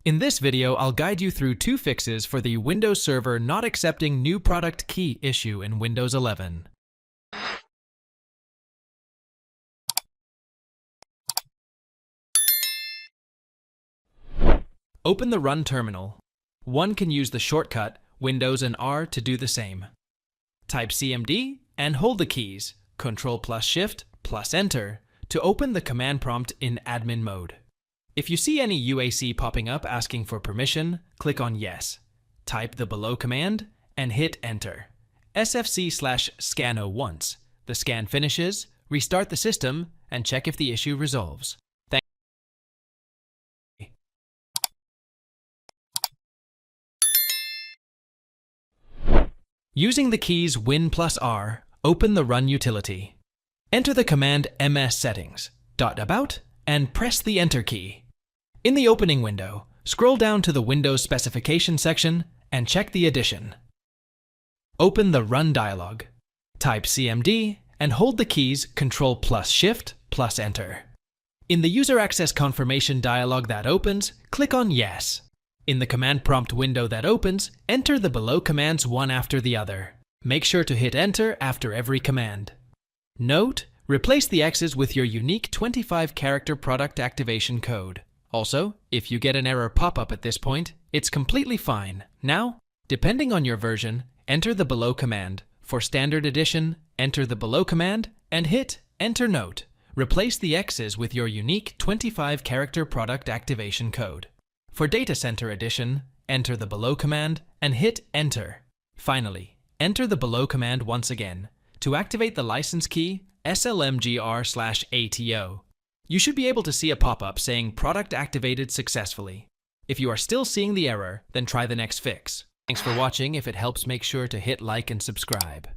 In this video, I'll guide you through 2 fixes for the Windows Server not accepting new product key issue in Windows 11. Open the Run terminal. One can use the shortcut Windows and R to do the same. Type CMD and hold the keys Ctrl plus Shift plus Enter to open the command prompt in admin mode. If you see any UAC popping up asking for permission, click on Yes. Type the below command and hit Enter. SFC Scan once. The scan finishes, restart the system, and check if the issue resolves. Using the keys Win plus R, open the Run utility. Enter the command ms settings, .about, and press the Enter key. In the opening window, scroll down to the Windows specification section and check the edition. Open the Run dialog. Type CMD and hold the keys Ctrl plus Shift plus Enter. In the User Access Confirmation dialog that opens, click on Yes. In the command prompt window that opens, enter the below commands one after the other. Make sure to hit Enter after every command. Note: replace the X's with your unique 25-character product activation code. Also, if you get an error pop-up at this point, it's completely fine. Now, depending on your version, enter the below command. For Standard Edition, enter the below command and hit Enter Note. Replace the X's with your unique 25-character product activation code. For Data Center Edition, enter the below command and hit Enter. Finally, enter the below command once again to activate the license key slmgr/ATO. You should be able to see a pop-up saying Product Activated Successfully. If you are still seeing the error, then try the next fix. Thanks for watching. If it helps, make sure to hit like and subscribe.